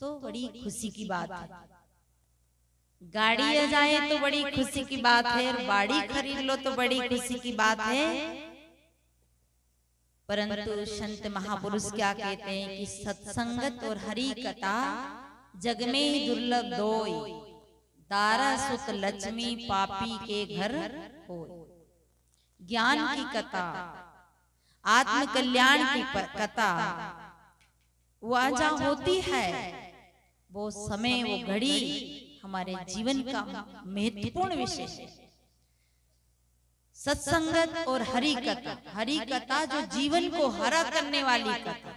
तो बड़ी खुशी की बात है। गाड़ी आ जाए तो बड़ी खुशी की बात है, और बाड़ी खरीद लो तो बड़ी खुशी की बात है। परंतु संत महापुरुष क्या कहते हैं कि सत्संगत और हरि कथा जग में दुर्लभ दोई, दारा सुत लक्ष्मी पापी के घर होय। ज्ञान की कथा, आत्म कल्याण की कथा वो जहाँ होती है, वो समय वो घड़ी हमारे जीवन का महत्वपूर्ण विषय है। सत्संगत और हरि कथा जो जीवन को हरा करने वाली कथा,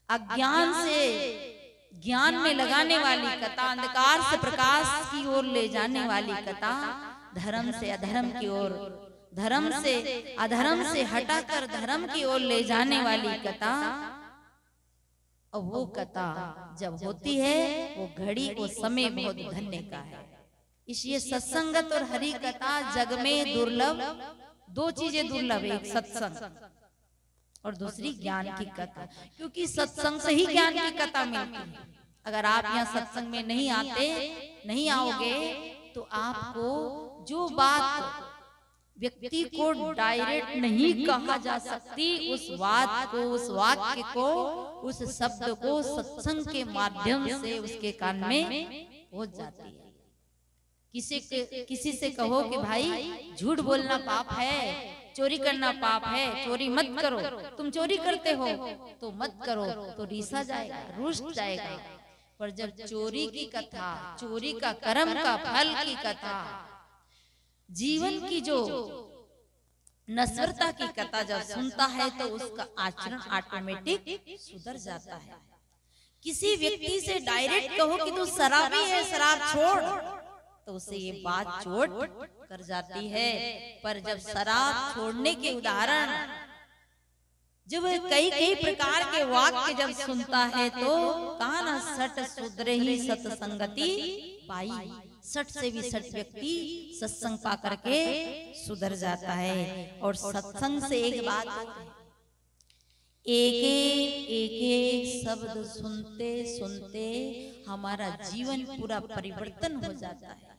अज्ञान से ज्ञान में लगाने वाली कथा, अंधकार से प्रकाश की ओर ले जाने वाली कथा, धर्म से अधर्म की ओर, धर्म से अधर्म से हटाकर धर्म की ओर ले जाने वाली कथा। और वो कथा जब होती है, वो घड़ी वो समय बहुत धन्य का है। इसलिए सत्संगत और हरि कथा जग में दुर्लभ, दो चीजें दुर्लभ, एक सत्संग और दूसरी ज्ञान की कथा, क्योंकि सत्संग से ही ज्ञान की कथा मिलती है। अगर आप यहाँ सत्संग में नहीं आओगे तो आपको जो बात व्यक्ति को डायरेक्ट नहीं कहा जा सकती, उस बात को, उस वाक्य को, उस शब्द को सत्संग के माध्यम से उसके कान में पहुंच जाती है। किसी से कहो कि भाई झूठ बोलना पाप है, चोरी करना पाप है, चोरी मत करो, तुम चोरी करते हो तो मत करो, तो रीसा जाएगा, रुष्ट जाएगा। पर जब चोरी की कथा, चोरी का कर्म का फल की कथा, जीवन की जो नश्वरता की कथा जब सुनता है तो उसका आचरण ऑटोमेटिक सुधर जाता है। किसी व्यक्ति से डायरेक्ट कहो कि तू शराबी है, शराब छोड़, तो उसे ये बात चोट कर जाती है। पर जब शराब छोड़ने के उदाहरण, जब कई प्रकार के वाक्य जब सुनता है तो काना सट सुधरे ही सत्संगति पाई, सट से भी सट व्यक्ति सत्संग पा करके सुधर जाता है। और सत्संग से एक बात, एक शब्द सुनते सुनते हमारा जीवन पूरा परिवर्तन हो जाता है,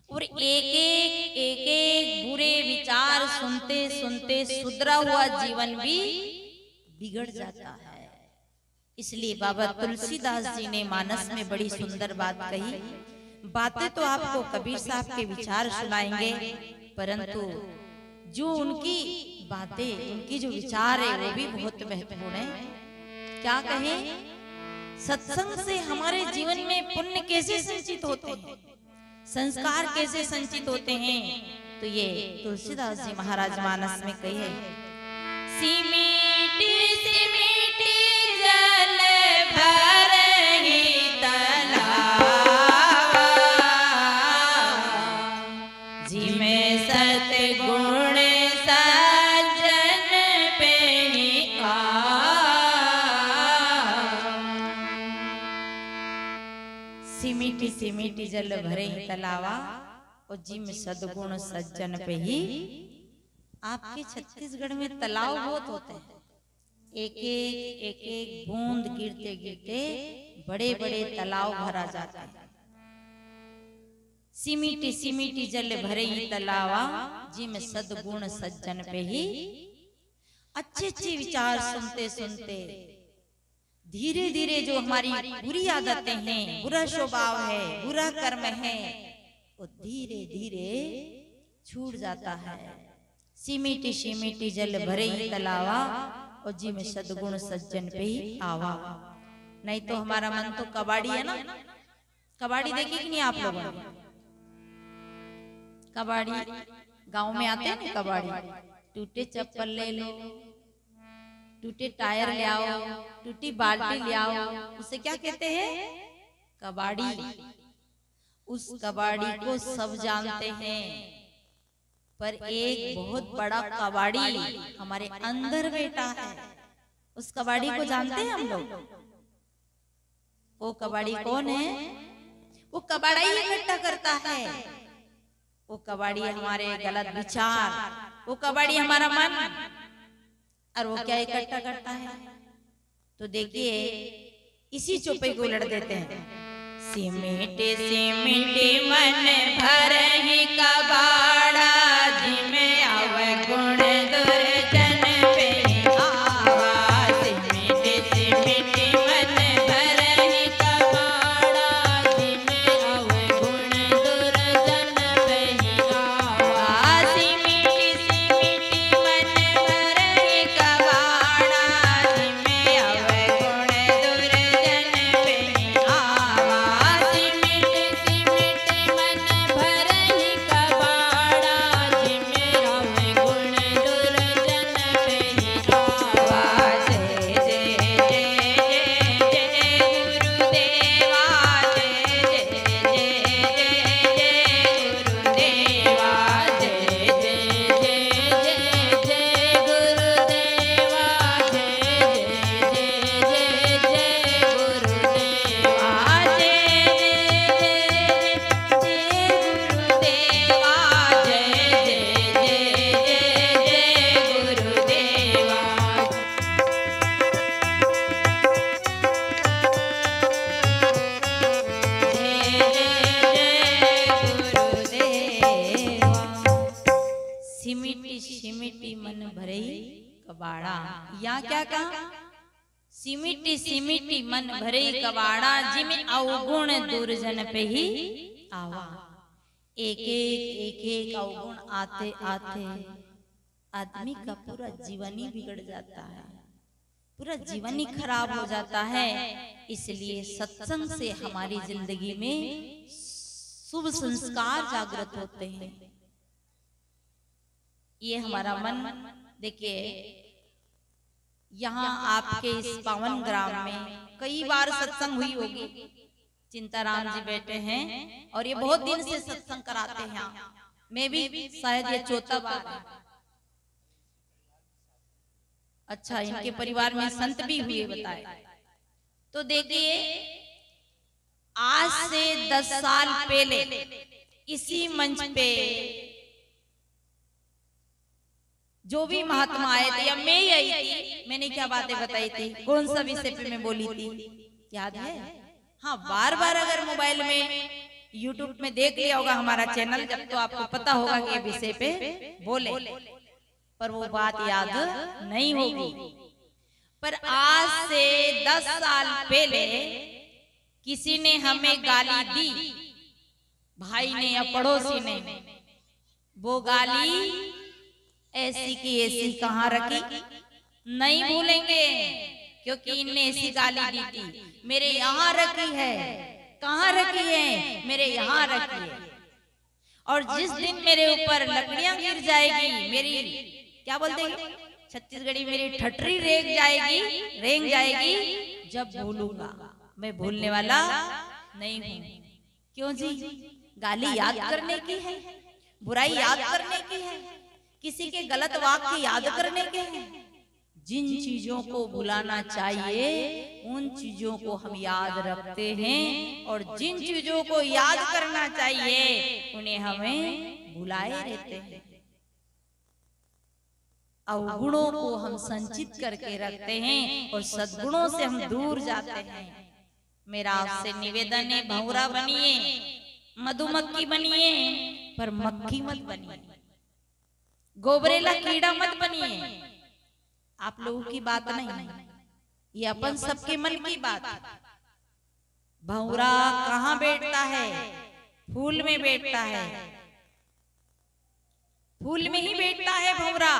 और एक बुरे विचार सुनते सुनते सुधरा हुआ जीवन भी बिगड़ जाता है। इसलिए बाबा तुलसीदास जी ने मानस में बड़ी सुंदर बात कही। बातें तो आपको कबीर साहब के विचार सुनाएंगे, परंतु जो उनकी बातें, उनकी जो विचार है वो भी बहुत महत्वपूर्ण है। क्या कहें, सत्संग से हमारे जीवन में पुण्य कैसे संचित होते हैं, संस्कार कैसे संचित होते हैं, तो ये तुलसीदास जी महाराज मानस में कही है। सिमीटी सिमीटी जल भरहि तलावा, जिमे सतगुण सज्जन पेहि सिमीटी सिमीटी जल भरे ही तलावा, और जिम सदगुण सज्जन पे ही। आपके छत्तीसगढ़ में तालाब बहुत होते हैं, एक बूंद गिरते गिरते बड़े बड़े तालाब भरा जाता है। सिमीटी सिमीटी जल भरे ही तलावा, जिम सदगुण सज्जन पे ही। अच्छे अच्छे विचार सुनते सुनते धीरे धीरे जो हमारी बुरी आदतें हैं, बुरा स्वभाव है, बुरा कर्म है, वो धीरे धीरे छूट जाता है। सिमीटी सिमीटी जल भरे ही तलावा, और जी में सदगुण सज्जन पे ही आवा। नहीं तो हमारा मन तो कबाड़ी है ना। कबाड़ी देखी कि नहीं आप लोगों ने? कबाड़ी गांव में आते हैं ना, कबाड़ी टूटे चप्पल ले लो, टूटे टायर ले आओ, टूटी बाल्टी ले आओ, उसे क्या कहते हैं? कबाड़ी। उस कबाड़ी को सब जानते हैं, पर एक बहुत बड़ा कबाड़ी हमारे अंदर बैठा है। उस कबाड़ी को जानते हैं हम लोग? वो कबाड़ी कौन है? वो कबाड़ी इकट्ठा करता है। वो कबाड़ी हमारे गलत विचार, वो कबाड़ी हमारा मन, और वो क्या इकट्ठा करता है? तो देखिए, इसी चौपाई को उलट देते हैं। सिमट सिमट मन भर ही कबाड़ा, जिमें आवे गुण दुर्जन पे आवा। सिमट सिमट मन भर ही कबाड़ा, जिमें आवे गुण दुर्जन पे आवा। सिमट सिमट मन भर ही कबाड़ा, जिमें आवे गुण दुर्जन पे आवा। सिमट सिमट मन भर ही कबाड़ा, जिमें आवे गुण दुर्जन पे आवा। जय जय जय जय जय गुरुदेवा, जय जय जय जय गुरुदेवा, जय जय जय जय जय गुरुदेवा, जय जय जय जय गुरुदेवा, जय जय गुरुदेवा, जय जय गुरुदेवा। सिमिटी सिमिटी मन भरे कबाड़ा, यहाँ क्या कहा? सिमिटी सिमिटी मन भरे कबाड़ा, जिमें अवगुण दुर्जन पे ही आवा। एक एक अवगुण आते आते आदमी का पूरा जीवन ही बिगड़ जाता है, पूरा जीवन ही खराब हो जाता है। इसलिए सत्संग से हमारी जिंदगी में शुभ संस्कार जागृत होते हैं। ये हमारा मन, देखिए यहाँ आपके इस पावन ग्राम में कई बार सत्संग हुई होगी। चिंताराम जी बैठे हैं और ये बहुत दिन से सत्संग कराते हैं। मैं भी शायद ये चौथा बार है। अच्छा, इनके परिवार में संत भी हुए बताए। तो देखिए आज से 10 साल पहले इसी मंच पे जो भी महात्मा आए थे, या मैं ही आई थी, मैंने क्या बातें बताई थी, कौन सा विषय पे मैं बोली थी, याद है? हाँ, बार बार अगर मोबाइल में YouTube में देख लिया होगा हमारा चैनल, जब तो आपको पता होगा कि ये विषय पे बोले, पर वो बात याद नहीं होगी। पर आज से 10 साल पहले किसी ने हमें गाली दी, भाई ने या पड़ोसी ने। वो गाली ऐसी की ऐसी कहाँ रखी नहीं भूलेंगे, क्योंकि इनने ऐसी गाली दी थी। मेरे यहाँ रखी है, कहाँ रखी है? मेरे यहाँ रखी है। और जिस दिन मेरे ऊपर लकड़ियां गिर जाएगी, मेरी क्या बोलते हैं छत्तीसगढ़ी, मेरी ठटरी रेंग जाएगी, जब भूलूंगा। मैं भूलने वाला नहीं हूँ। क्यों जी? गाली याद करने की है, बुराई याद करने की है, किसी के गलत वाक्य याद करने के हैं। जिन चीजों को भुलाना चाहिए उन चीजों को हम याद रखते हैं, और जिन चीजों को याद करना चाहिए उन्हें हमें भुलाए रहते हैं। अवगुणों को हम संचित करके रखते हैं और सद्गुणों से हम दूर जाते हैं। मेरा आपसे निवेदन है, भंवरा बनिए, मधुमक्खी बनिए, पर मक्खी मत बनिए, गोबरेला कीड़ा मत बनिए। आप लोगों की बात नहीं, ये अपन सबके मन की बात है। भंवरा कहाँ बैठता है? फूल में बैठता है, फूल में ही बैठता है भंवरा।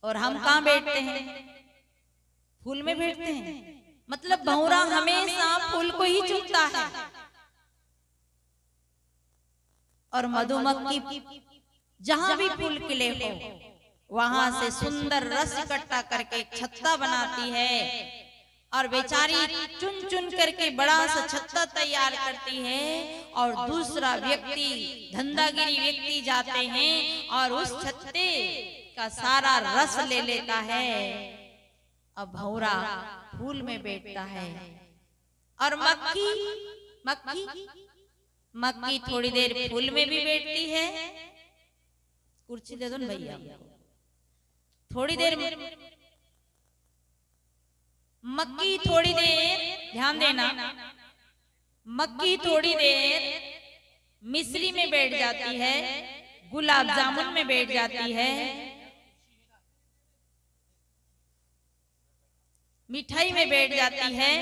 और हम कहाँ बैठते हैं? फूल में बैठते हैं। मतलब भंवरा हमेशा फूल को ही चुनता है, और मधुमक्खी जहां भी फूल खिले हो वहां से सुंदर रस इकट्ठा करके छत्ता बनाती है, और बेचारी चुन चुन करके बड़ा सा छत्ता तैयार करती है। और दूसरा व्यक्ति, धंधागिरी व्यक्ति जाते हैं और उस छत्ते का सारा रस ले लेता है। अब भंवरा फूल में बैठता है, और मक्खी थोड़ी देर फूल में भी बैठती है। कुर्सी दे दो ना भैया, थोड़ी देर मक्खी थोड़ी देर ध्यान देना, मक्की थोड़ी देर मिश्री में बैठ जाती है, गुलाब जामुन में बैठ जाती है, मिठाई में बैठ जाती है,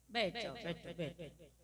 बैठ जाओ, बैठ।